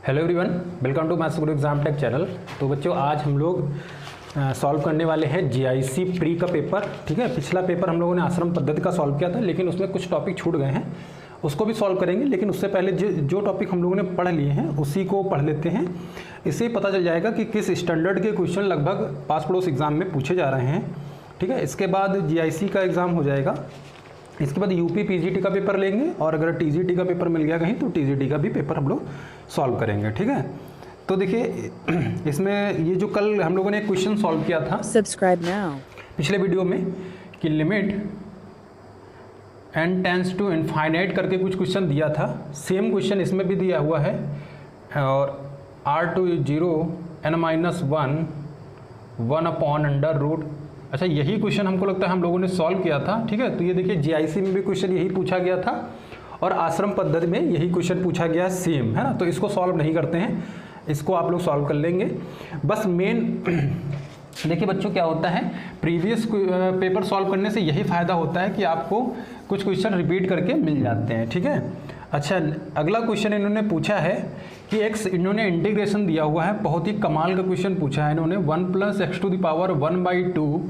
Hello everyone, welcome to maths guru exam tech channel. तो बच्चों आज हम लोग सॉल्व करने वाले हैं जीआईसी प्री का पेपर। ठीक है, पिछला पेपर हम लोगों ने आश्रम पद्धति का सॉल्व किया था, लेकिन उसमें कुछ टॉपिक छूट गए हैं, उसको भी सॉल्व करेंगे। लेकिन उससे पहले जो टॉपिक हम लोगों ने पढ़ लिए हैं उसी को पढ़ लेते हैं। इससे पता चल जाएगा कि किस स्टैंडर्ड के क्वेश्चन लगभग पास पड़ोस एग्जाम में पूछे जा रहे हैं। ठीक है, इसके बाद जीआईसी का एग्ज़ाम हो जाएगा। इसके बाद यूपी पीजीटी का पेपर लेंगे, और अगर टीजीटी का पेपर मिल गया कहीं तो टीजीटी का भी पेपर हम लोग सॉल्व करेंगे। ठीक है, तो देखिए इसमें ये जो कल हम लोगों ने एक क्वेश्चन सॉल्व किया था सब्सक्राइब नाउ पिछले वीडियो में कि limit n tends to infinite करके कुछ क्वेश्चन दिया था। सेम क्वेश्चन इसमें भी दिया हुआ है, और r to 0 n-1 1 upon under root. अच्छा, यही क्वेश्चन हमको लगता है हम लोगों ने सॉल्व किया था। ठीक है, तो ये देखिए जीआईसी में भी क्वेश्चन यही पूछा गया था और आश्रम पद्धति में यही क्वेश्चन पूछा गया सेम, है ना। तो इसको सॉल्व नहीं करते हैं, इसको आप लोग सॉल्व कर लेंगे। बस मेन देखिए बच्चों क्या होता है, प्रीवियस पेपर सॉल्व करने से यही फ़ायदा होता है कि आपको कुछ क्वेश्चन रिपीट करके मिल जाते हैं। ठीक है, अच्छा अगला क्वेश्चन इन्होंने पूछा है कि एक्स, इन्होंने इंटीग्रेशन दिया हुआ है, बहुत ही कमाल का क्वेश्चन पूछा है इन्होंने। 1 + x⁴ 1/2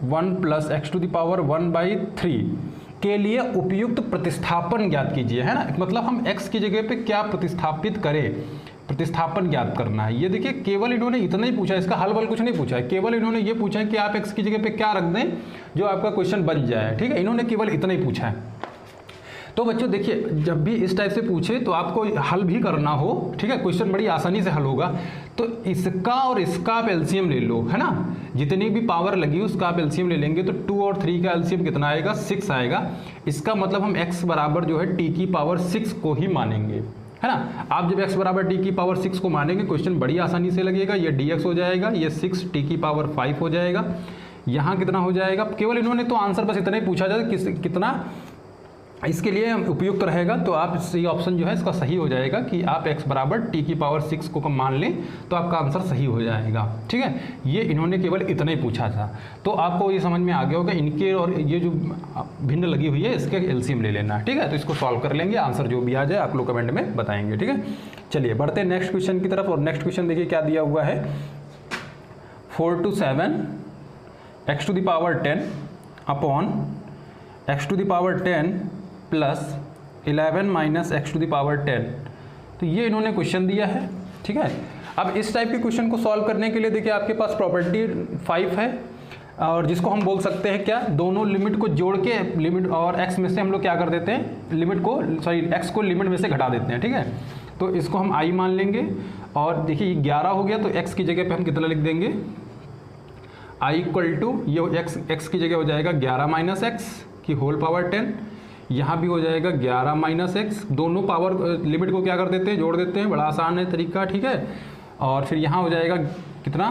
1 + x⁴ 1/3 के लिए उपयुक्त प्रतिस्थापन ज्ञात कीजिए, है ना। मतलब हम x की जगह पे क्या प्रतिस्थापित करें, प्रतिस्थापन ज्ञात करना है। ये देखिए केवल इन्होंने इतना ही पूछा है, इसका हल बल कुछ नहीं पूछा है, केवल इन्होंने ये पूछा है कि आप x की जगह पे क्या रख दें जो आपका क्वेश्चन बन जाए। ठीक है, इन्होंने केवल इतना ही पूछा है। तो बच्चों देखिए, जब भी इस टाइप से पूछे तो आपको हल भी करना हो, ठीक है, क्वेश्चन बड़ी आसानी से हल होगा। तो इसका और इसका आप एलसीएम ले लो, है ना। जितनी भी पावर लगी उसका आप एलसीएम ले लेंगे तो 2 और 3 का एलसीएम कितना आएगा, 6 आएगा। इसका मतलब हम x बराबर जो है t⁶ को ही मानेंगे, है ना। आप जब x बराबर t⁶ को मानेंगे क्वेश्चन बड़ी आसानी से लगेगा। ये dx हो जाएगा, ये 6 t⁵ हो जाएगा। यहाँ कितना हो जाएगा, केवल इन्होंने तो आंसर बस इतना ही पूछा जाए कितना इसके लिए उपयुक्त रहेगा। तो आप सी ऑप्शन जो है इसका सही हो जाएगा कि आप x बराबर t⁶ को मान लें तो आपका आंसर सही हो जाएगा। ठीक है, ये इन्होंने केवल इतना ही पूछा था। तो आपको ये समझ में आ गया होगा, इनके और ये जो भिन्न लगी हुई है इसके एलसीएम ले लेना। ठीक है, तो इसको सॉल्व कर लेंगे, आंसर जो भी आ जाए आप लोग कमेंट में बताएंगे। ठीक है, चलिए बढ़ते हैं नेक्स्ट क्वेश्चन की तरफ। और नेक्स्ट क्वेश्चन देखिए क्या दिया हुआ है, 4 to 7 x⁴ upon x⁴ plus 11 - x⁴ तो ये इन्होंने क्वेश्चन दिया है। ठीक है, अब इस टाइप के क्वेश्चन को सॉल्व करने के लिए देखिए आपके पास प्रॉपर्टी 5 है, और जिसको हम बोल सकते हैं क्या, दोनों लिमिट को जोड़ के लिमिट और x में से हम लोग क्या कर देते हैं, लिमिट को x को लिमिट में से घटा देते हैं। ठीक है, तो इसको हम i मान लेंगे। और देखिए ये 11 हो गया तो x की जगह पे हम कितना लिख देंगे, i = ये x की जगह हो जाएगा 11 - x की होल पावर 10। यहाँ भी हो जाएगा 11 - x, दोनों पावर लिमिट को क्या कर देते हैं, जोड़ देते हैं, बड़ा आसान है तरीका। ठीक है, और फिर यहाँ हो जाएगा कितना,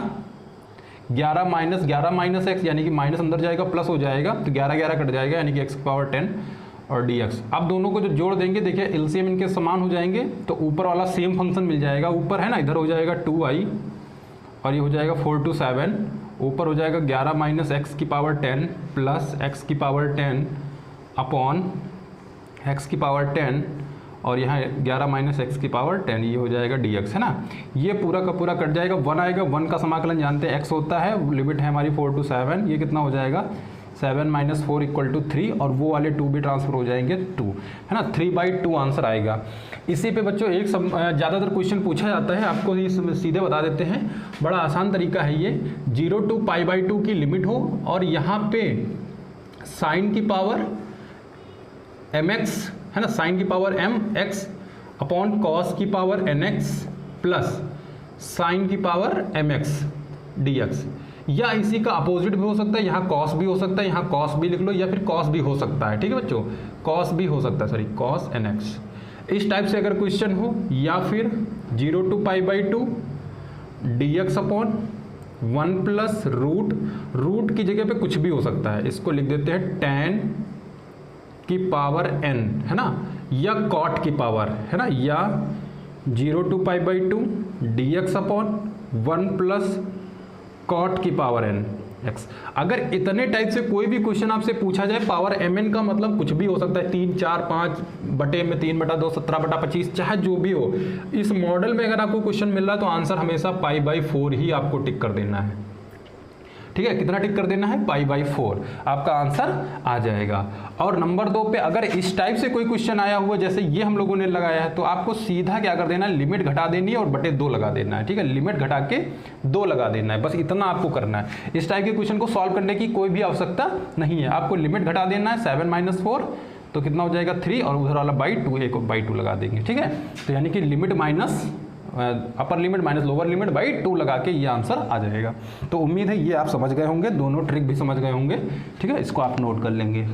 11 - x यानी कि माइनस अंदर जाएगा प्लस हो जाएगा, तो 11 कट जाएगा यानी कि x⁴ और dx। अब दोनों को जो जोड़ देंगे देखिए एलसीएम इनके समान हो जाएंगे, तो ऊपर वाला सेम फंक्शन मिल जाएगा, ऊपर है ना, इधर हो जाएगा 2i और ये हो जाएगा 4 to 7, ऊपर हो जाएगा 11 - x⁴ plus x⁴ upon x⁴ और यहाँ 11 - x⁴ ये हो जाएगा dx, है ना। ये पूरा का पूरा कट जाएगा, 1 आएगा, 1 का समाकलन जानते हैं x होता है, लिमिट है हमारी 4 to 7, ये कितना हो जाएगा 7 - 4 = 3, और वो वाले 2 भी ट्रांसफर हो जाएंगे 2, है ना। 3/2 आंसर आएगा। इसी पे बच्चों एक ज़्यादातर क्वेश्चन पूछा जाता है, आपको ये सीधे बता देते हैं, बड़ा आसान तरीका है ये। 0 to π/2 की लिमिट हो और यहाँ पे साइन की पावर mx, है ना, साइन की पावर mx अपॉन कॉस की पावर nx प्लस साइन की पावर mx dx, या इसी का अपोजिट भी हो सकता है, यहाँ कॉस भी हो सकता है, यहाँ कॉस भी लिख लो, या फिर कॉस भी हो सकता है। ठीक है बच्चों, कॉस भी हो सकता है, सॉरी कॉस nx, इस टाइप से अगर क्वेश्चन हो, या फिर 0 to π/2 dx upon 1 plus root की जगह पे कुछ भी हो सकता है, इसको लिख देते हैं tan की पावर n, है ना, या cot की पावर, है ना, या 0 to π/2 dx upon 1 plus cot की पावर n, एक्स। अगर इतने टाइप से कोई भी क्वेश्चन आपसे पूछा जाए, पावर mn का मतलब कुछ भी हो सकता है, 3, 4, 5 बटे में 3/2, 17/25, चाहे जो भी हो। इस मॉडल में अगर आपको क्वेश्चन मिल रहा है तो आंसर हमेशा π/4 ही आपको टिक कर देना है। ठीक है, कितना टिक कर देना है? π/4 आपका आंसर आ जाएगा। और नंबर 2 पे अगर इस टाइप से कोई क्वेश्चन आया हुआ जैसे ये हम लोगों ने लगाया है, तो आपको सीधा क्या कर देना है, लिमिट घटा देनी है और बटे 2 लगा देना है। ठीक है, लिमिट घटा के 2 लगा देना है, बस इतना आपको करना है। इस टाइप के क्वेश्चन को सॉल्व करने की कोई भी आवश्यकता नहीं है, आपको लिमिट घटा देना है। 7 - 4 तो कितना हो जाएगा 3, और उधर वाला /2 एक /2 लगा देंगे। ठीक है, तो यानी कि limit minus upper limit minus lower limit /2 लगा के ये आंसर आ जाएगा। तो उम्मीद है ये आप समझ गए होंगे, दोनों ट्रिक भी समझ गए होंगे। ठीक है, इसको आप नोट कर लेंगे।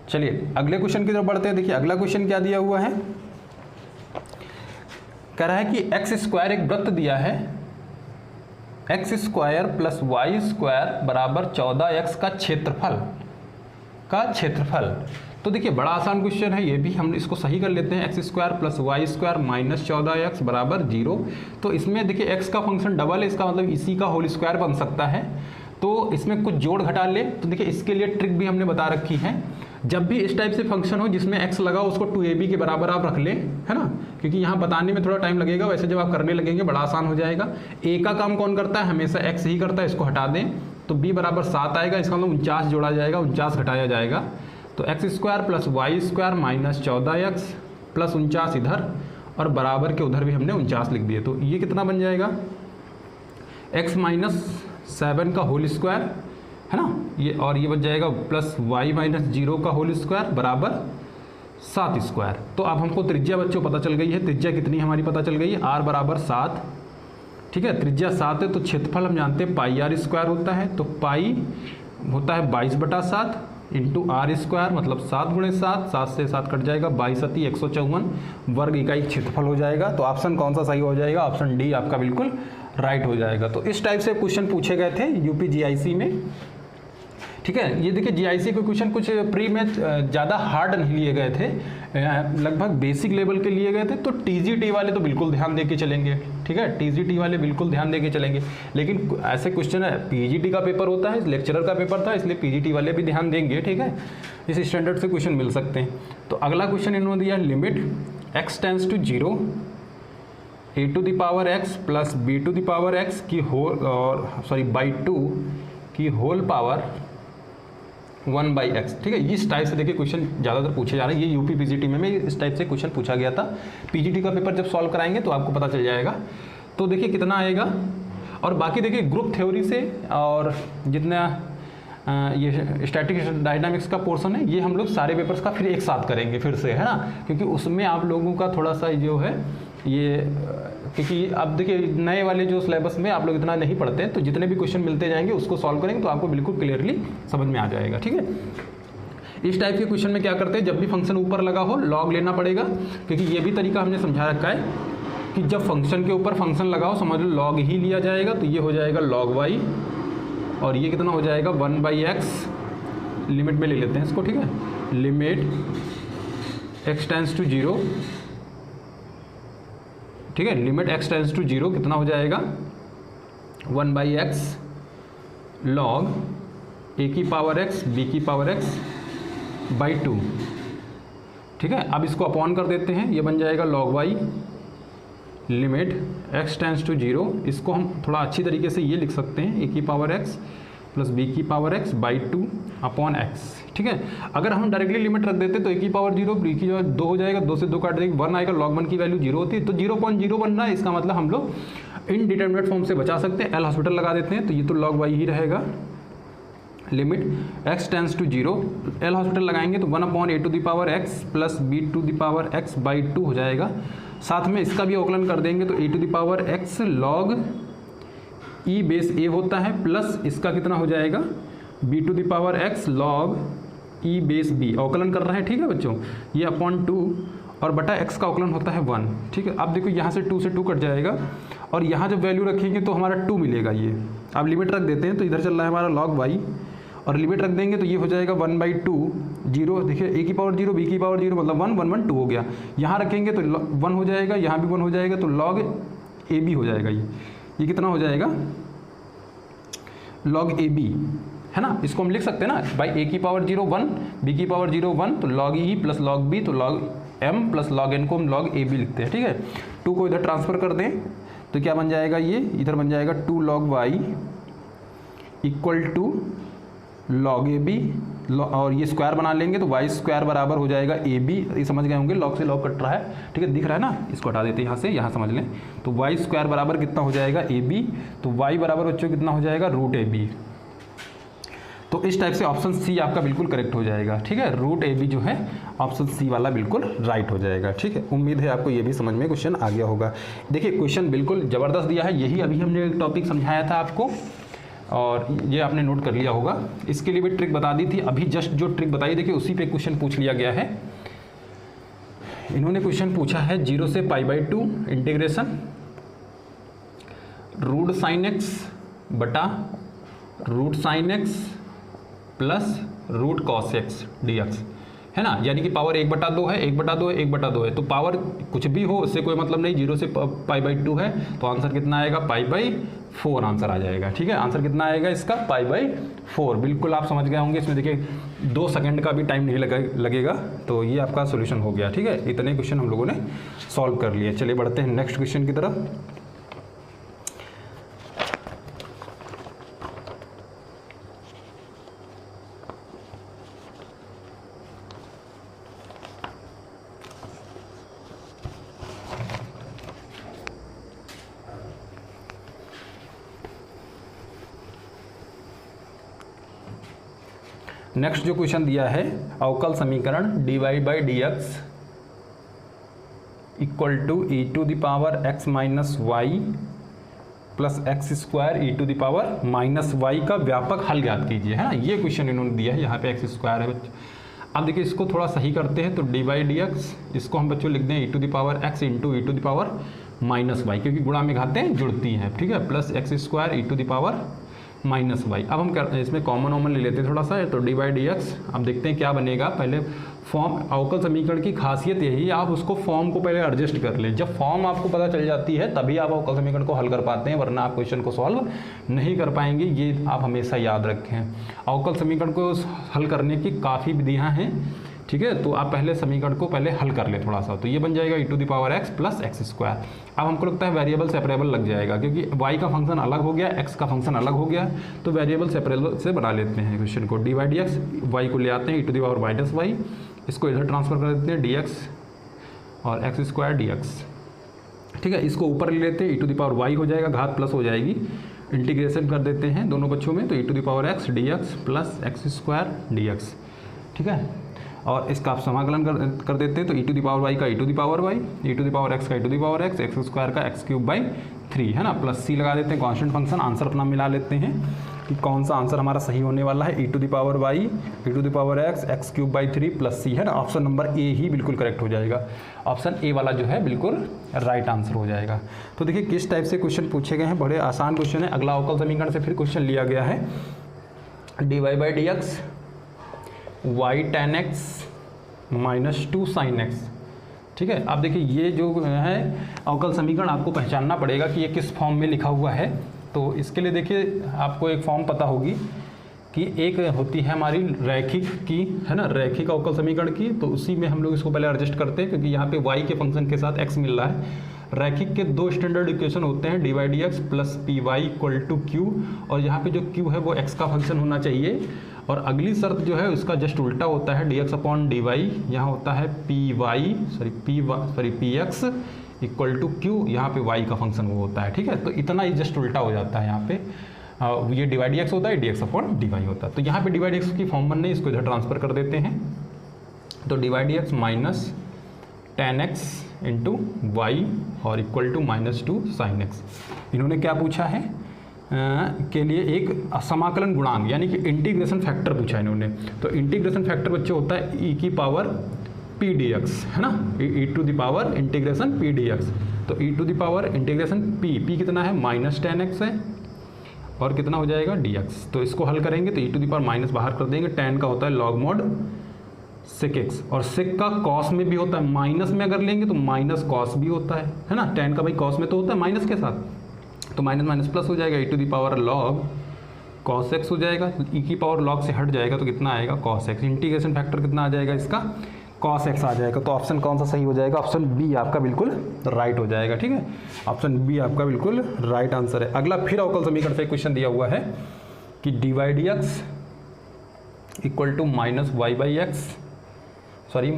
चलिए अगले क्वेश्चन की तरफ बढ़ते हैं। देखिए अगला क्वेश्चन क्या दिया हुआ है, कह रहा है कि x² एक वृत्त दिया है, x² + y² बराबर 14x का क्षेत्रफल। तो देखिए बड़ा आसान क्वेश्चन है, ये भी हम इसको सही कर लेते हैं। x² + y² - 14x बराबर 0। तो इसमें देखिए x का फंक्शन डबल है, इसका मतलब इसी का होल स्क्वायर बन सकता है। तो इसमें कुछ जोड़ घटा ले, तो देखिए इसके लिए ट्रिक भी हमने बता रखी है। जब भी इस टाइप से फंक्शन हो जिसमें x लगा उसको 2ab के बराबर आप रख लें, है ना, क्योंकि यहाँ बताने में थोड़ा टाइम लगेगा, वैसे जब आप करने लगेंगे बड़ा आसान हो जाएगा। a का काम कौन करता है, हमेशा x ही करता है, इसको हटा दें तो b बराबर 7 आएगा, इसका मतलब 49 जोड़ा जाएगा, 49 घटाया जाएगा। तो x² + y² - 14x प्लस 49 इधर और बराबर के उधर भी हमने 49 लिख दिए। तो ये कितना बन जाएगा, x - 7 का होल स्क्वायर, है ना, ये और ये बच जाएगा प्लस y - 0 का होल स्क्वायर बराबर 7²। तो अब हमको त्रिज्या बच्चों पता चल गई है, त्रिज्या कितनी हमारी पता चल गई है, r बराबर 7। ठीक है, त्रिज्या 7 है, तो क्षेत्रफल हम जानते हैं πr² होता है, तो पाई होता है 22/7 इंटू r² मतलब 7 × 7, 7 से 7 कट जाएगा, 22 × 154 वर्ग इकाई क्षेत्रफल हो जाएगा। तो ऑप्शन कौन सा सही हो जाएगा, ऑप्शन डी आपका बिल्कुल राइट हो जाएगा। तो इस टाइप से क्वेश्चन पूछे गए थे यूपी जीआईसी में। ठीक है, ये देखिए जीआईसी के क्वेश्चन कुछ प्री में ज़्यादा हार्ड नहीं लिए गए थे, लगभग बेसिक लेवल के लिए गए थे। तो टीजीटी वाले तो बिल्कुल ध्यान दे के चलेंगे। ठीक है, टीजीटी वाले बिल्कुल ध्यान दे के चलेंगे, लेकिन ऐसे क्वेश्चन है, पीजीटी का पेपर होता है, लेक्चरर का पेपर था, इसलिए पीजीटी वाले भी ध्यान देंगे। ठीक है, इस स्टैंडर्ड से क्वेश्चन मिल सकते हैं। तो अगला क्वेश्चन इन्होंने दिया, limit x tends to 0 a⁴x plus b⁴x की होल और /2 की होल पावर 1/x। ठीक है, इस टाइप से देखिए क्वेश्चन ज़्यादातर पूछे जा रहे हैं। ये यूपी पीजीटी में इस टाइप से क्वेश्चन पूछा गया था। पीजीटी का पेपर जब सॉल्व कराएंगे तो आपको पता चल जाएगा। तो देखिए कितना आएगा, और बाकी देखिए ग्रुप थ्योरी से और जितना ये स्टैटिक्स डायनामिक्स का पोर्शन है, ये हम लोग सारे पेपर्स का फिर एक साथ करेंगे फिर से, है ना, क्योंकि उसमें आप लोगों का थोड़ा सा जो है ये, क्योंकि अब देखिए नए वाले जो सिलेबस में आप लोग इतना नहीं पढ़ते हैं, तो जितने भी क्वेश्चन मिलते जाएंगे उसको सॉल्व करेंगे तो आपको बिल्कुल क्लियरली समझ में आ जाएगा। ठीक है, इस टाइप के क्वेश्चन में क्या करते हैं, जब भी फंक्शन ऊपर लगा हो लॉग लेना पड़ेगा, क्योंकि ये भी तरीका हमने समझा रखा है कि जब फंक्शन के ऊपर फंक्शन लगाओ समझ लो लॉग ही लिया जाएगा। तो ये हो जाएगा log y, और ये कितना हो जाएगा 1/x, लिमिट में ले लेते हैं इसको। ठीक है, लिमिट x टेंड्स टू 0, ठीक है, लिमिट x टेंड्स टू 0 कितना हो जाएगा 1/x log a⁴x b⁴x/2। ठीक है, अब इसको अपॉन कर देते हैं, ये बन जाएगा log y limit x tends to 0। इसको हम थोड़ा अच्छी तरीके से ये लिख सकते हैं a⁴x plus b⁴x/2 upon x। ठीक है, अगर हम डायरेक्टली लिमिट रख देते तो a⁴0 b⁴2 हो जाएगा, 2 से 2 काट देंगे 1 आएगा, log 1 की वैल्यू 0 होती है, तो 0.0 बन रहा है। इसका मतलब हम लोग इनडिटरमिनेट फॉर्म से बचा सकते हैं, एल हॉस्पिटल लगा देते हैं, तो ये तो log y ही रहेगा। Limit x tends to 0, L Hospital लगाएंगे तो 1/a⁴x प्लस b⁴x/2 हो जाएगा। साथ में इसका भी अवकलन कर देंगे तो a⁴x log e base a होता है, प्लस इसका कितना हो जाएगा b⁴x log e base b, अवकलन कर रहे हैं। ठीक है बच्चों, ये अपॉन 2 और बटा x का अवकलन होता है 1। ठीक है, अब देखो यहाँ से 2 से 2 कट जाएगा, और यहाँ जब वैल्यू रखेंगे तो हमारा 2 मिलेगा। ये अब लिमिट रख देते हैं, तो इधर चल रहा है हमारा log y और लिमिट रख देंगे तो ये हो जाएगा 1/2 जीरो, देखिए a की पावर 0 b की पावर 0 मतलब 1 1 1 2 हो गया। यहाँ रखेंगे तो 1 हो जाएगा, यहाँ भी 1 हो जाएगा, तो log ab हो जाएगा। ये कितना हो जाएगा, log ab, है ना। इसको हम लिख सकते हैं ना, भाई a की पावर 0 1, b की पावर 0 1, तो log e plus log b, तो log m plus log n को हम log ab लिखते हैं, ठीक है। 2 को इधर ट्रांसफर कर दें तो क्या बन जाएगा, ये इधर बन जाएगा 2 log y equal to log ab, और ये स्क्वायर बना लेंगे तो y स्क्वायर बराबर हो जाएगा ab। ये समझ गए होंगे, log से log कट रहा है, ठीक है, दिख रहा है ना। इसको हटा देते हैं यहाँ से, यहाँ समझ लें। तो y स्क्वायर बराबर कितना हो जाएगा, ab। तो y बराबर बच्चों कितना हो जाएगा, √ab। तो इस टाइप से ऑप्शन सी आपका बिल्कुल करेक्ट हो जाएगा, ठीक है। √ab जो है ऑप्शन सी वाला बिल्कुल राइट हो जाएगा, ठीक है। उम्मीद है आपको ये भी समझ में क्वेश्चन आ गया होगा। देखिए क्वेश्चन बिल्कुल ज़बरदस्त दिया है, यही अभी हमने एक टॉपिक समझाया था आपको, और ये आपने नोट कर लिया होगा। इसके लिए भी ट्रिक बता दी थी, अभी जस्ट जो ट्रिक बताई देखिए उसी पे क्वेश्चन पूछ लिया गया है। इन्होंने क्वेश्चन पूछा है 0 से π/2 इंटीग्रेशन √sin x बटा √sin x plus √cos x dx, है ना। यानी कि पावर 1/2 है, 1/2 है, 1/2 है, तो पावर कुछ भी हो उससे कोई मतलब नहीं। 0 से π/2 है तो आंसर कितना आएगा, π/4 आंसर आ जाएगा, ठीक है। आंसर कितना आएगा इसका, π/4। बिल्कुल आप समझ गए होंगे, इसमें देखिए 2 सेकंड का भी टाइम नहीं लगेगा। तो ये आपका सोल्यूशन हो गया, ठीक है। इतने क्वेश्चन हम लोगों ने सॉल्व कर लिए। चलिए बढ़ते हैं नेक्स्ट क्वेश्चन की तरफ। नेक्स्ट जो क्वेश्चन दिया है, अवकल समीकरण dy/dx equal to e⁻x - y plus x² e⁻ -y का व्यापक हल ज्ञात कीजिए, है ना। ये क्वेश्चन इन्होंने दिया है, यहाँ पे x² है बच्चे। अब देखिए इसको थोड़ा सही करते हैं, तो dy/dx इसको हम बच्चों लिख दें e⁻x इंटू e⁻−y, क्योंकि गुणा में घातें जुड़ती हैं, ठीक है, प्लस x² e⁻−y। अब हम इसमें कॉमन ले लेते हैं थोड़ा सा, तो dy/dx अब देखते हैं क्या बनेगा। पहले फॉर्म, अवकल समीकरण की खासियत यही, आप उसको फॉर्म को पहले एडजस्ट कर लें। जब फॉर्म आपको पता चल जाती है तभी आप अवकल समीकरण को हल कर पाते हैं, वरना आप क्वेश्चन को सॉल्व नहीं कर पाएंगे। ये आप हमेशा याद रखें। अवकल समीकरण को हल करने की काफ़ी विधियाँ हैं, ठीक है। तो आप पहले समीकरण को पहले हल कर ले थोड़ा सा, तो ये बन जाएगा e⁻x प्लस x²। अब हमको लगता है वेरिएबल सेपरेबल लग जाएगा, क्योंकि y का फंक्शन अलग हो गया, x का फंक्शन अलग हो गया, तो वेरिएबल सेपरेबल से बना लेते हैं क्वेश्चन को। dy/dx y को ले आते हैं e⁻y, इसको इधर ट्रांसफर कर देते हैं dx और x² dx, ठीक है। इसको ऊपर ले लेते हैं, e⁻y हो जाएगा, घात प्लस हो जाएगी, इंटीग्रेशन कर देते हैं दोनों पक्षों में, तो e⁻x dx plus x² dx, ठीक है। और इसका आप समाकलन कर देते हैं, तो e⁻y का e⁻y, e⁻x का e⁻x, x² का x³ है ना, प्लस c लगा देते हैं, कांस्टेंट फंक्शन। आंसर अपना मिला लेते हैं कि कौन सा आंसर हमारा सही होने वाला है, e⁻y, e⁻x, x³ plus c, है ना। ऑप्शन नंबर ए ही बिल्कुल करेक्ट हो जाएगा। ऑप्शन ए वाला जो है बिल्कुल राइट आंसर हो जाएगा। तो देखिए किस टाइप से क्वेश्चन पूछे गए हैं, बड़े आसान क्वेश्चन है। अगला अवकल समीकरण से फिर क्वेश्चन लिया गया है, dy/dx y tan x - 2 sin x, ठीक है। अब देखिए ये जो है अवकल समीकरण आपको पहचानना पड़ेगा कि ये किस फॉर्म में लिखा हुआ है। तो इसके लिए देखिए आपको एक फॉर्म पता होगी कि एक होती है हमारी रैखिक की, है ना, रैखिक अवकल समीकरण की, तो उसी में हम लोग इसको पहले एडजस्ट करते हैं, क्योंकि यहाँ पे y के फंक्शन के साथ x मिल रहा है। रैखिक के 2 स्टैंडर्ड इक्वेशन होते हैं, dy/dx प्लस py = q, और यहाँ पे जो q है वो x का फंक्शन होना चाहिए। और अगली शर्त जो है उसका जस्ट उल्टा होता है, dx/dy, यहाँ होता है px = q, यहाँ पे y का फंक्शन वो होता है, ठीक है। तो इतना ही जस्ट उल्टा हो जाता है, यहाँ पे ये dy/dx होता है, dx/dy होता है। तो यहाँ पे dy/dx की फॉर्म बनने, इसको इधर ट्रांसफर कर देते हैं, तो dy/dx minus tan x into y और इक्वल टू -2 sin x। इन्होंने क्या पूछा है के लिए एक समाकलन गुणांक यानी कि इंटीग्रेशन फैक्टर पूछा है इन्होंने। तो इंटीग्रेशन फैक्टर बच्चे होता है e की पावर p dx, है ना, e to the power integration p dx। तो e to the power integration p कितना है, -tan x है, और कितना हो जाएगा dx। तो इसको हल करेंगे तो e⁻- बाहर कर देंगे, tan का होता है log mod sec x, और sec का cos में भी होता है, माइनस में अगर लेंगे तो माइनस cos भी होता है ना। tan का भाई cos में तो होता है माइनस के साथ, तो माइनस माइनस प्लस हो जाएगा, e⁻log cos x हो जाएगा, e⁻log से हट जाएगा तो कितना आएगा cos x। इंटीग्रेशन फैक्टर कितना आ जाएगा इसका, cos x आ जाएगा। तो ऑप्शन कौन सा सही हो जाएगा, ऑप्शन बी आपका बिल्कुल राइट हो जाएगा। ठीक है, ऑप्शन बी आपका बिल्कुल राइट आंसर है। अगला फिर अवकल समीकरण से क्वेश्चन दिया हुआ है कि dy/dx equal to minus y/x, sorry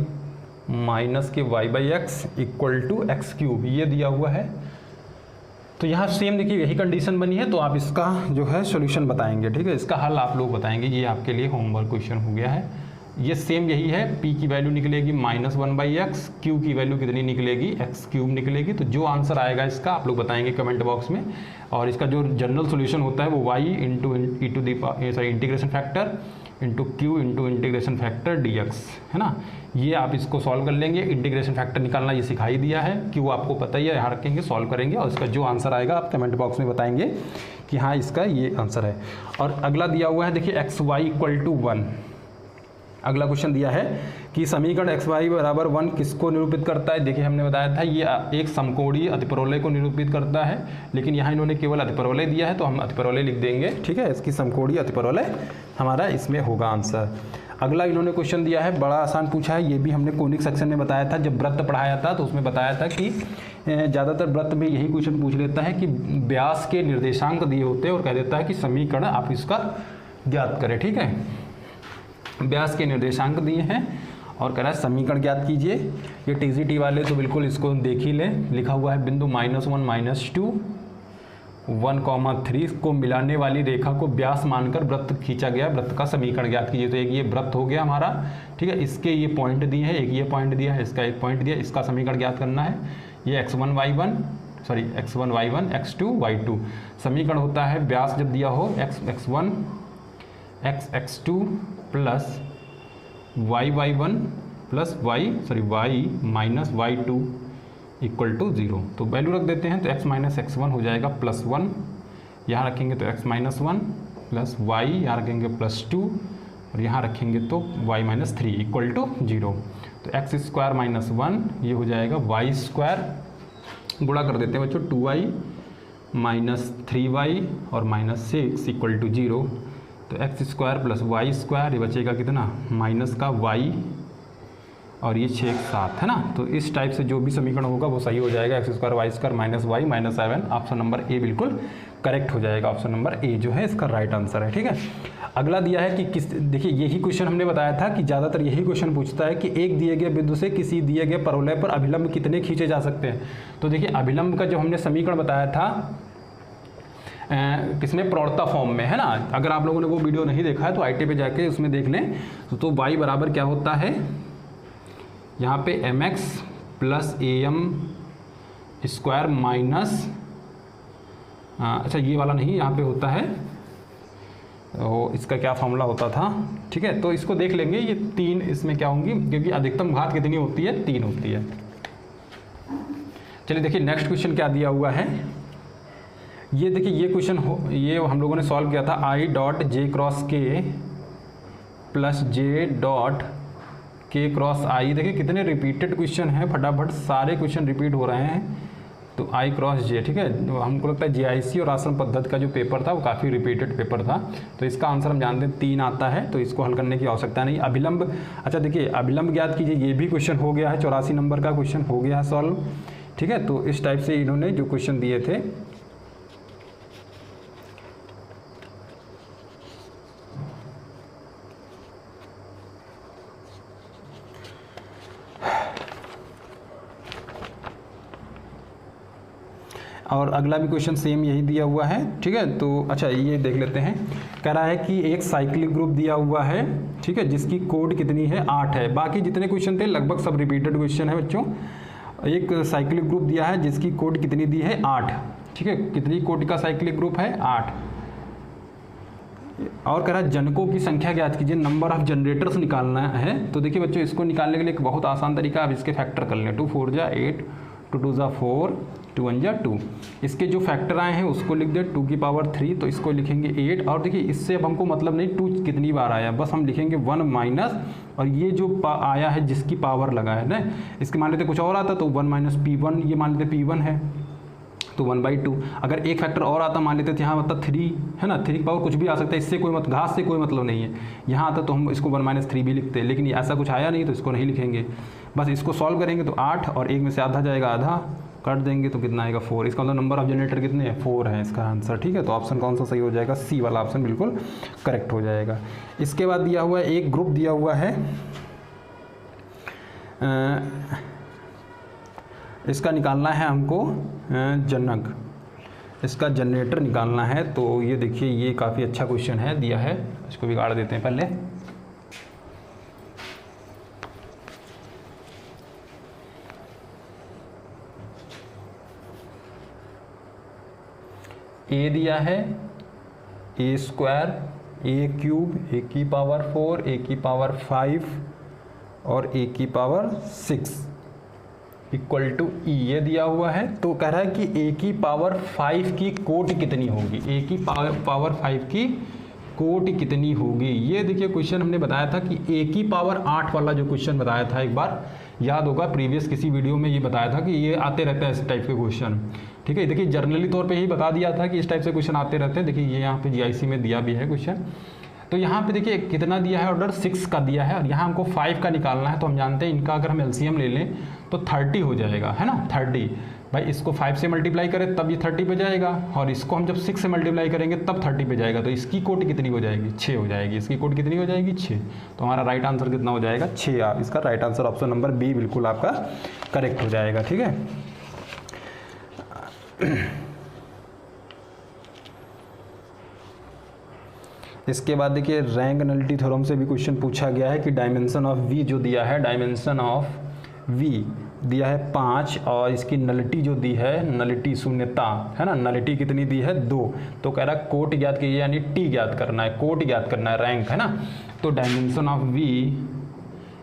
minus के y/x इक्वल टू x³, ये दिया हुआ है। तो यहाँ सेम देखिए यही कंडीशन बनी है, तो आप इसका जो है सॉल्यूशन बताएंगे। ठीक है, इसका हल आप लोग बताएंगे, ये आपके लिए होमवर्क क्वेश्चन हो गया है। ये सेम यही है, p की वैल्यू निकलेगी -1/x, q की वैल्यू कितनी निकलेगी x³ निकलेगी। तो जो आंसर आएगा इसका आप लोग बताएंगे कमेंट बॉक्स में, और इसका जो जनरल सॉल्यूशन होता है वो y integration factor into q into integration factor dx है ना। ये आप इसको सॉल्व कर लेंगे, इंटीग्रेशन फैक्टर निकालना ये सिखाई दिया है, q आपको पता ही है, यहाँ रखेंगे सॉल्व करेंगे, और इसका जो आंसर आएगा आप कमेंट बॉक्स में बताएंगे कि हाँ इसका ये आंसर है। और अगला दिया हुआ है देखिए xy इक्वल टू 1, अगला क्वेश्चन दिया है कि समीकरण xy बराबर 1 किसको निरूपित करता है। देखिए हमने बताया था ये एक समकोणीय अतिपरवलय को निरूपित करता है, लेकिन यहाँ इन्होंने केवल अतिपरवलय दिया है तो हम अतिपरवलय लिख देंगे। ठीक है, इसकी समकोणीय अतिपरवलय हमारा इसमें होगा आंसर। अगला इन्होंने क्वेश्चन दिया है, बड़ा आसान पूछा है, ये भी हमने कोनिक सेक्शन में बताया था, जब वृत्त पढ़ाया था तो उसमें बताया था कि ज़्यादातर वृत्त में यही क्वेश्चन पूछ लेता है कि व्यास के निर्देशांक दिए होते हैं और कह देता है कि समीकरण आप इसका ज्ञात करें। ठीक है, व्यास के निर्देशांक दिए हैं और कह रहा है समीकरण ज्ञात कीजिए। ये टीजीटी वाले तो बिल्कुल इसको देख ही लें, लिखा हुआ है बिंदु -1 -2 1,3 को मिलाने वाली रेखा को व्यास मानकर वृत्त खींचा गया, वृत्त का समीकरण ज्ञात कीजिए। तो एक ये वृत्त हो गया हमारा, ठीक है, इसके ये पॉइंट दिए हैं, एक ये पॉइंट दिया है, इसका एक पॉइंट दिया, इसका समीकरण ज्ञात करना है। ये x1 y1 x2 y2 समीकरण होता है, व्यास जब दिया हो x1 x2 plus y1 plus y minus y2 equal to 0। तो वैल्यू रख देते हैं, तो x माइनस x1 हो जाएगा +1, यहाँ रखेंगे तो x माइनस 1 प्लस y, यहाँ रखेंगे +2 और यहाँ रखेंगे तो y माइनस 3 इक्वल टू 0। तो x² माइनस 1 ये हो जाएगा y², गुणा कर देते हैं बच्चों 2y माइनस 3y और माइनस 6 इक्वल टू 0। तो x² प्लस y², ये बचेगा कितना माइनस का y और ये 6 7 है ना। तो इस टाइप से जो भी समीकरण होगा वो सही हो जाएगा, x² y² minus y minus 7। Option number A बिल्कुल करेक्ट हो जाएगा, ऑप्शन नंबर ए जो है इसका राइट आंसर है। ठीक है, अगला दिया है कि किस, देखिए यही क्वेश्चन हमने बताया था कि ज़्यादातर यही क्वेश्चन पूछता है कि एक दिए गए बिंदु से किसी दिए गए परवलय पर अभिलंब कितने खींचे जा सकते हैं। तो देखिए अभिलंब का जो हमने समीकरण बताया था किसमें, प्रवणता फॉर्म में है ना। अगर आप लोगों ने वो वीडियो नहीं देखा है तो IIT पे जाके उसमें देख लें। तो y बराबर क्या होता है, यहाँ पे mx plus am square minus, अच्छा ये वाला नहीं, यहाँ पे होता है तो इसका क्या फॉर्मूला होता था। ठीक है, तो इसको देख लेंगे, ये 3 इसमें क्या होंगी, क्योंकि अधिकतम घात कितनी होती है, 3 होती है। चलिए देखिए नेक्स्ट क्वेश्चन क्या दिया हुआ है। ये देखिए ये क्वेश्चन ये हम लोगों ने सॉल्व किया था, i dot j cross k plus j dot k cross i। देखिए कितने रिपीटेड क्वेश्चन हैं, फटाफट सारे क्वेश्चन रिपीट हो रहे हैं। तो i क्रॉस j, ठीक है, हमको लगता है JIC और आश्रम पद्धति का जो पेपर था वो काफ़ी रिपीटेड पेपर था। तो इसका आंसर हम जानते हैं 3 आता है, तो इसको हल करने की आवश्यकता नहीं। अभिलंब, अच्छा देखिए अभिलंब ज्ञात कीजिए, ये भी क्वेश्चन हो गया है, 84 नंबर का क्वेश्चन हो गया है सॉल्व। ठीक है, तो इस टाइप से इन्होंने जो क्वेश्चन दिए थे और अगला भी क्वेश्चन सेम यही दिया हुआ है। ठीक है, तो अच्छा ये देख लेते हैं। कह रहा है कि एक साइक्लिक ग्रुप दिया हुआ है, ठीक है, जिसकी कोड कितनी है 8 है। बाकी जितने क्वेश्चन थे लगभग सब रिपीटेड क्वेश्चन है बच्चों। एक साइक्लिक ग्रुप दिया है जिसकी कोड कितनी दी है 8। ठीक है, कितनी कोड का साइक्लिक ग्रुप है 8। और कह रहा है जनकों की संख्या ज्ञात कीजिए, नंबर ऑफ जनरेटर्स निकालना है। तो देखिए बच्चों इसको निकालने के लिए एक बहुत आसान तरीका, आप इसके फैक्टर कर लें, 2 4 जा 8 2 2 ज़ा 4, 2 1 ज़ा 2। इसके जो फैक्टर आए हैं उसको लिख दे 2 की पावर 3, तो इसको लिखेंगे 8। और देखिए इससे अब हमको मतलब नहीं 2 कितनी बार आया, बस हम लिखेंगे 1 माइनस, और ये जो आया है जिसकी पावर लगा है ना, इसके मान लेते कुछ और आता तो 1 माइनस P1, ये मान लेते P1 है तो 1/2। अगर एक फैक्टर और आता मान लेते थे यहाँ मतलब 3 है ना, 3 की पावर कुछ भी आ सकता है, इससे कोई घास से कोई मतलब नहीं है। यहाँ आता तो हम इसको 1 माइनस 3 भी लिखते हैं, लेकिन ऐसा कुछ आया नहीं तो इसको नहीं लिखेंगे। बस इसको सॉल्व करेंगे तो 8 और 1 में से आधा जाएगा, आधा काट देंगे तो कितना आएगा 4। इसका मतलब नंबर ऑफ जनरेटर कितने हैं 4 है इसका आंसर। ठीक है, तो ऑप्शन कौन सा सही हो जाएगा, सी वाला ऑप्शन बिल्कुल करेक्ट हो जाएगा। इसके बाद दिया हुआ है एक ग्रुप दिया हुआ है, इसका निकालना है हमको जनक, इसका जनरेटर निकालना है। तो ये देखिए ये काफ़ी अच्छा क्वेश्चन है दिया है, इसको बिगाड़ देते हैं पहले। ए दिया है ए स्क्वायर, ए क्यूब, ए की पावर 4, ए की पावर 5 और ए की पावर 6 इक्वल टू ई, ये दिया हुआ है। तो कह रहा है कि ए की पावर 5 की कोटि कितनी होगी, ए की पावर 5 की कोटि कितनी होगी। ये देखिए क्वेश्चन हमने बताया था कि ए की पावर 8 वाला जो क्वेश्चन बताया था, एक बार याद होगा प्रीवियस किसी वीडियो में ये बताया था कि ये आते रहते हैं इस टाइप के क्वेश्चन। ठीक है, देखिए जर्नली तौर पे यही बता दिया था कि इस टाइप से क्वेश्चन आते रहते हैं। देखिए ये यहाँ पे जीआईसी में दिया भी है क्वेश्चन। तो यहाँ पे देखिए कितना दिया है, ऑर्डर 6 का दिया है और यहाँ हमको 5 का निकालना है। तो हम जानते हैं इनका अगर हम एलसीएम ले लें तो 30 हो जाएगा, है ना 30। भाई इसको 5 से मल्टीप्लाई करें तब ये 30 पे जाएगा, और इसको हम जब 6 से मल्टीप्लाई करेंगे तब 30 पे जाएगा। तो इसकी कोटि कितनी हो जाएगी, 6 हो जाएगी। इसकी कोटि कितनी हो जाएगी, 6। तो हमारा राइट आंसर कितना हो जाएगा, 6। इसका right answer option number B बिल्कुल आपका करेक्ट हो जाएगा। ठीक है, इसके बाद देखिए रैंक नलिटी थ्योरम से भी क्वेश्चन पूछा गया है कि डायमेंशन ऑफ वी जो दिया है, डायमेंशन ऑफ वी दिया है 5 और इसकी नलिटी जो दी है, नलिटी शून्यता है ना, नलिटी कितनी दी है 2। तो कह रहा है कोट ज्ञात कीजिए, यानी टी ज्ञात करना है, कोट ज्ञात करना है, रैंक है ना। तो dimension of V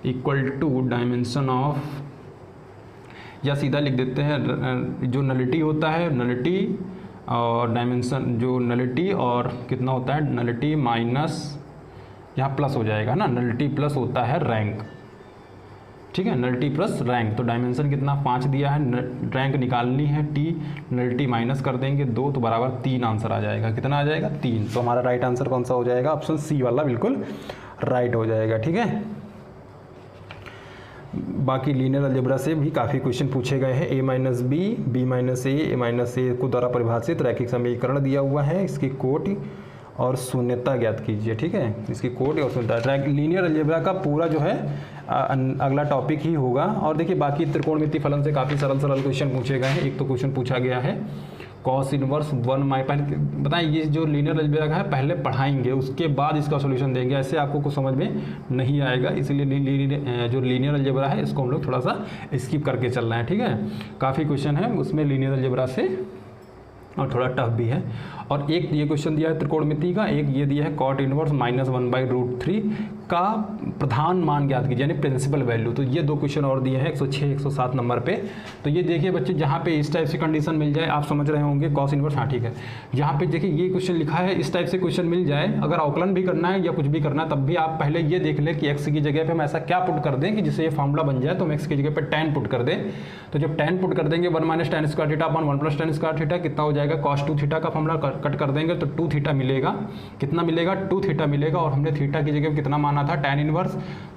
equal to dimension of, या सीधा लिख देते हैं जो नलिटी होता है, नलिटी और डायमेंशन जो नलिटी और कितना होता है, नलिटी माइनस यहाँ प्लस हो जाएगा ना, नलिटी प्लस होता है रैंक। ठीक है, नलिटी प्लस रैंक। तो डायमेंशन कितना 5 दिया है, रैंक निकालनी है टी, नलिटी माइनस कर देंगे 2 तो बराबर 3 आंसर आ जाएगा। कितना आ जाएगा 3। तो हमारा राइट आंसर कौन सा हो जाएगा, ऑप्शन सी वाला बिल्कुल राइट हो जाएगा। ठीक है, बाकी लीनियर अलजेब्रा से भी काफ़ी क्वेश्चन पूछे गए हैं। a minus B, B minus A minus A को द्वारा परिभाषित रैखिक समीकरण दिया हुआ है, इसकी कोटि और शून्यता ज्ञात कीजिए। ठीक है, इसकी कोटि और शून्यता। लीनियर अलजेब्रा का पूरा जो है अगला टॉपिक ही होगा। और देखिए बाकी त्रिकोणमितीय फलन से काफ़ी सरल क्वेश्चन पूछे गए हैं। एक तो क्वेश्चन पूछा गया है कॉस इनवर्स 1 माइ, पहले बताएं ये जो लीनियर अलजेब्रा का है पहले पढ़ाएंगे, उसके बाद इसका सॉल्यूशन देंगे, ऐसे आपको कुछ समझ में नहीं आएगा। इसलिए जो लीनियर अलजेब्रा है इसको हम लोग थोड़ा सा स्किप करके चल रहे हैं। ठीक है, काफ़ी क्वेश्चन है उसमें लीनियर अलजेब्रा से और थोड़ा टफ भी है। और एक ये क्वेश्चन दिया है त्रिकोणमिति का, एक ये दिया है कॉट इनवर्स -1/√3 का प्रधान मान ज्ञात कीजिए, यानी प्रिंसिपल वैल्यू। तो ये 2 क्वेश्चन और दिए हैं 106 107 नंबर पे। तो ये देखिए बच्चे, जहाँ पे इस टाइप से कंडीशन मिल जाए, आप समझ रहे होंगे कॉस इनवर्स, हाँ ठीक है। यहाँ पे देखिए ये क्वेश्चन लिखा है, इस टाइप से क्वेश्चन मिल जाए, अगर अवकलन भी करना है या कुछ भी करना है, तब भी आप पहले ये देख लें कि एक्स की जगह पे हम ऐसा क्या पुट कर दें कि जिससे ये फॉर्मूला बन जाए। तो हम एक्स की जगह पे tan पुट कर दें। तो जब tan पुट कर देंगे 1 - tan square theta upon 1 + tan square theta कितना हो जाएगा, cos 2 थीटा का फॉर्मूला कट कर देंगे तो 2 थीटा मिलेगा। कितना मिलेगा, 2 थीटा मिलेगा। और हमने थीटा की जगह कितना माना था, tan इनवर्स।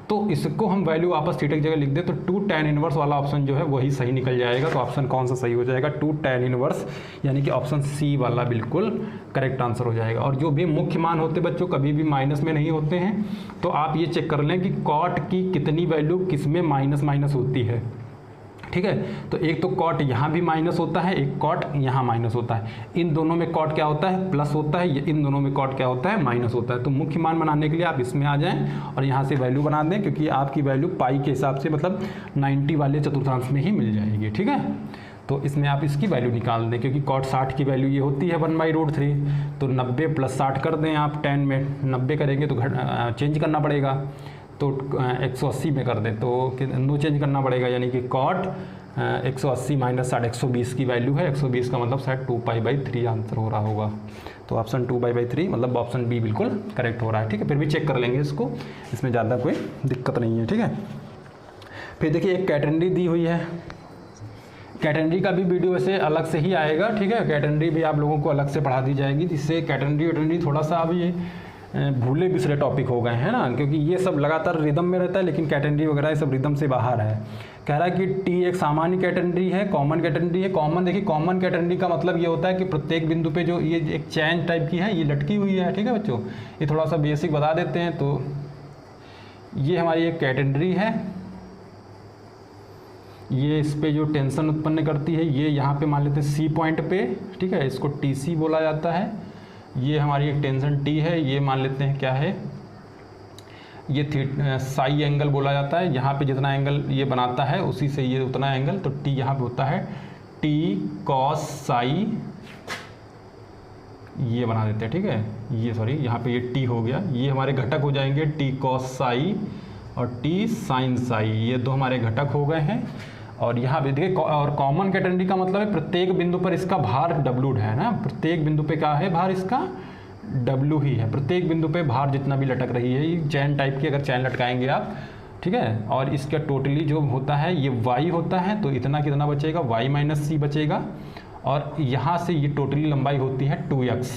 तो इसको हम वैल्यू वापस थीटा की जगह लिख दे तो 2 tan इनवर्स वाला ऑप्शन जो है वही सही निकल जाएगा। तो ऑप्शन कौन सा सही हो जाएगा, 2 tan इनवर्स, यानी कि ऑप्शन सी वाला बिल्कुल करेक्ट आंसर हो जाएगा। और जो भी मुख्य मान होते बच्चों कभी भी माइनस में नहीं होते हैं। तो आप ये चेक कर लें कि कॉट की कितनी वैल्यू किस में माइनस होती है। ठीक है, तो एक तो कॉट यहाँ भी माइनस होता है, एक कॉट यहाँ माइनस होता है। इन दोनों में कॉट क्या होता है, प्लस होता है। इन दोनों में कॉट क्या होता है, माइनस होता है। तो मुख्य मान बनाने के लिए आप इसमें आ जाएं और यहाँ से वैल्यू बना दें, क्योंकि आपकी वैल्यू पाई के हिसाब से मतलब 90 वाले चतुर्थांश में ही मिल जाएगी। ठीक है, तो इसमें आप इसकी वैल्यू निकाल दें, क्योंकि कॉट 60 की वैल्यू ये होती है 1/√3। तो 90 + 60 कर दें आप, 10 में 90 करेंगे तो चेंज करना पड़ेगा। तो 180 में कर दें तो नो चेंज करना पड़ेगा, यानी कि कॉट 180 माइनस 120 की वैल्यू है। 120 का मतलब शायद 2π/3 आंसर हो रहा होगा। तो ऑप्शन 2π/3 मतलब ऑप्शन बी बिल्कुल करेक्ट हो रहा है। ठीक है, फिर भी चेक कर लेंगे इसको, इसमें ज़्यादा कोई दिक्कत नहीं है। ठीक है, फिर देखिए एक कैटेनरी दी हुई है। कैटेनरी का भी वीडियो वैसे अलग से ही आएगा। ठीक है, कैटेनरी भी आप लोगों को अलग से पढ़ा दी जाएगी, जिससे कैटेनरी थोड़ा सा अभी भूले बिसरे टॉपिक हो गए हैं ना, क्योंकि ये सब लगातार रिदम में रहता है, लेकिन कैटेनरी वगैरह ये सब रिदम से बाहर है। कह रहा है कि टी एक सामान्य कैटेनरी है, कॉमन कैटेनरी है। कॉमन देखिए, कॉमन कैटेनरी का मतलब ये होता है कि प्रत्येक बिंदु पे जो ये एक चैन टाइप की है, ये लटकी हुई है। ठीक है बच्चों, ये थोड़ा सा बेसिक बता देते हैं। तो ये हमारी एक कैटेनरी है, ये इस पे जो टेंशन उत्पन्न करती है, ये यहाँ पे मान लेते हैं सी पॉइंट पे। ठीक है, इसको टी सी बोला जाता है। ये हमारी एक टेंशन टी है, ये मान लेते हैं क्या है, ये साई एंगल बोला जाता है। यहाँ पे जितना एंगल ये बनाता है उसी से ये उतना एंगल, तो टी यहाँ पे होता है टी कॉस साई, ये बना देते हैं। ठीक है, ये सॉरी यहाँ पे ये टी हो गया, ये हमारे घटक हो जाएंगे टी कॉस साई और टी साइन साई, ये दो हमारे घटक हो गए हैं। और यहाँ पे देखिए, और कॉमन कैटेनरी का मतलब है प्रत्येक बिंदु पर इसका भार डब्लू है ना, प्रत्येक बिंदु पे क्या है भार, इसका डब्लू ही है। प्रत्येक बिंदु पे भार जितना भी लटक रही है, ये चैन टाइप की अगर चैन लटकाएंगे आप, ठीक है, और इसका टोटली जो होता है ये वाई होता है, तो इतना कितना बचेगा, वाई माइनस सी बचेगा। और यहाँ से ये टोटली लंबाई होती है 2x।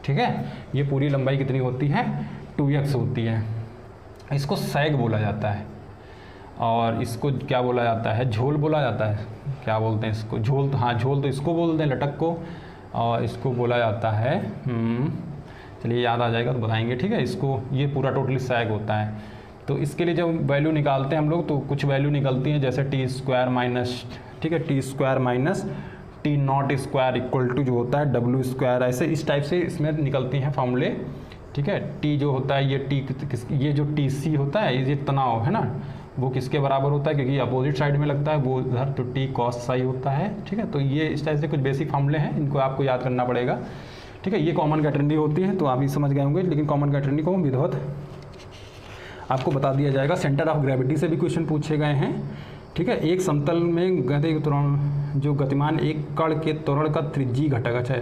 ठीक है, ये पूरी लंबाई कितनी होती है, 2x होती है। इसको सैग बोला जाता है, और इसको क्या बोला जाता है, झोल बोला जाता है। क्या बोलते हैं इसको, झोल, हाँ झोल तो इसको बोलते हैं लटक को, और इसको बोला जाता है, चलिए याद आ जाएगा तो बताएंगे। ठीक है, इसको ये पूरा टोटली सैग होता है। तो इसके लिए जब वैल्यू निकालते हैं हम लोग, तो कुछ वैल्यू निकलती हैं, जैसे टी स्क्वायर माइनस, ठीक है, T square minus T nought square equal to जो होता है डब्ल्यू स्क्वायर, ऐसे इस टाइप से इसमें निकलती हैं फॉर्मूले। ठीक है, टी जो होता है ये टी, ये जो टी सी होता है, ये तनाव है ना, वो किसके बराबर होता है, क्योंकि अपोजिट साइड में लगता है वो उधर, तो टी कॉस साई होता है। ठीक है, तो ये इस टाइप से कुछ बेसिक फॉर्मूले हैं, इनको आपको याद करना पड़ेगा। ठीक है, ये कॉमन कैटेनरी होती है, तो आप ये समझ गए होंगे, लेकिन कॉमन कैटेनरी को विधिवत आपको बता दिया जाएगा। सेंटर ऑफ ग्रेविटी से भी क्वेश्चन पूछे गए हैं। ठीक है, एक समतल में गति त्वरण, जो गतिमान एक कण के त्वरण का त्रिज्यीय घटक है,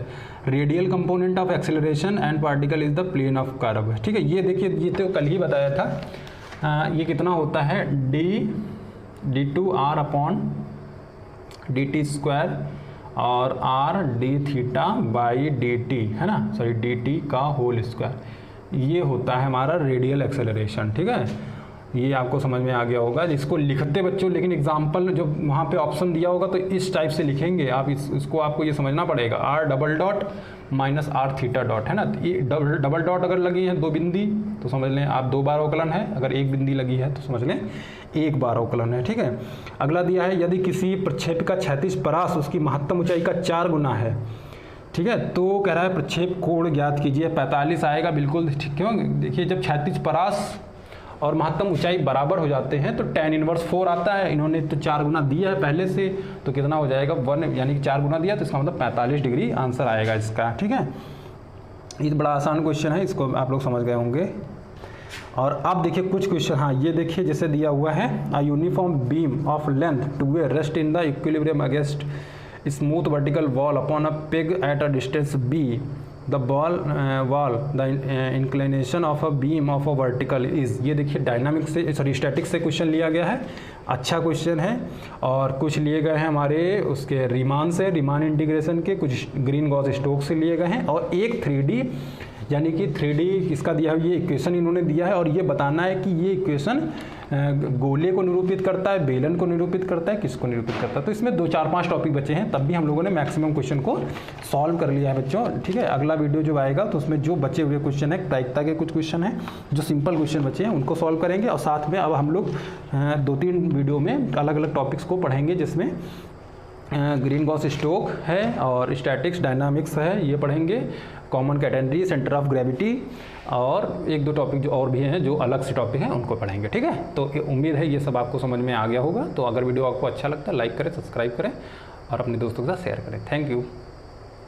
radial component of acceleration and particle is the plane of curve. ठीक है, ये देखिए, ये तो कल ही बताया था। ये कितना होता है, d2r अपॉन dt स्क्वायर और r d theta by dt है ना, सॉरी dt का होल स्क्वायर, ये होता है हमारा रेडियल एक्सेलरेशन। ठीक है, ये आपको समझ में आ गया होगा। इसको लिखते बच्चों, लेकिन एग्जाम्पल जो वहाँ पे ऑप्शन दिया होगा तो इस टाइप से लिखेंगे आप, इसको आपको ये समझना पड़ेगा, r double dot minus r theta dot है ना। ये डबल डॉट अगर लगी है 2 बिंदी तो समझ लें आप 2 बार अवकलन है, अगर 1 बिंदी लगी है तो समझ लें 1 बार अवकलन है। ठीक है, अगला दिया है, यदि किसी प्रक्षेप का क्षैतिज परास उसकी महत्तम ऊंचाई का 4 गुना है। ठीक है, तो कह रहा है प्रक्षेप कोण ज्ञात कीजिए, 45 आएगा बिल्कुल। ठीक, क्यों, देखिए जब क्षैतिज परास और महत्तम ऊंचाई बराबर हो जाते हैं तो tan इनवर्स 4 आता है। इन्होंने तो 4 गुना दिया है पहले से, तो कितना हो जाएगा 1, यानी कि 4 गुना दिया, तो इसका मतलब 45 डिग्री आंसर आएगा इसका। ठीक है, ये बड़ा आसान क्वेश्चन है, इसको आप लोग समझ गए होंगे। और अब देखिए कुछ क्वेश्चन, हाँ ये देखिए, जैसे दिया हुआ है, a uniform beam of length 2a rest in the equilibrium against smooth vertical wall upon a peg at a distance b, the wall the inclination of a beam of a vertical is. ये देखिए dynamic से, sorry static से question लिया गया है, अच्छा question है। और कुछ लिए गए हैं हमारे उसके रीमान से, रीमान इंटीग्रेशन के, कुछ ग्रीन गॉस स्टोक से लिए गए हैं, और एक 3D, यानी कि 3D इसका दिया हुआ ये इक्वेशन इन्होंने दिया है, और ये बताना है कि ये इक्वेशन गोले को निरूपित करता है, बेलन को निरूपित करता है, किसको निरूपित करता है। तो इसमें 2 4 5 टॉपिक बचे हैं, तब भी हम लोगों ने मैक्सिमम क्वेश्चन को सॉल्व कर लिया है बच्चों। ठीक है, अगला वीडियो जो आएगा तो उसमें जो बचे हुए क्वेश्चन है, प्रायिकता के कुछ क्वेश्चन हैं जो सिंपल क्वेश्चन बचे हैं उनको सॉल्व करेंगे, और साथ में अब हम लोग 2-3 वीडियो में अलग अलग टॉपिक्स को पढ़ेंगे, जिसमें ग्रीन गॉस स्टोक है और स्टैटिक्स डायनामिक्स है, ये पढ़ेंगे, common catenary, centre of gravity, और 1-2 टॉपिक जो और भी हैं जो अलग से टॉपिक हैं उनको पढ़ेंगे। ठीक है, तो उम्मीद है ये सब आपको समझ में आ गया होगा। तो अगर वीडियो आपको अच्छा लगता है लाइक करें, सब्सक्राइब करें और अपने दोस्तों के साथ शेयर करें। Thank you.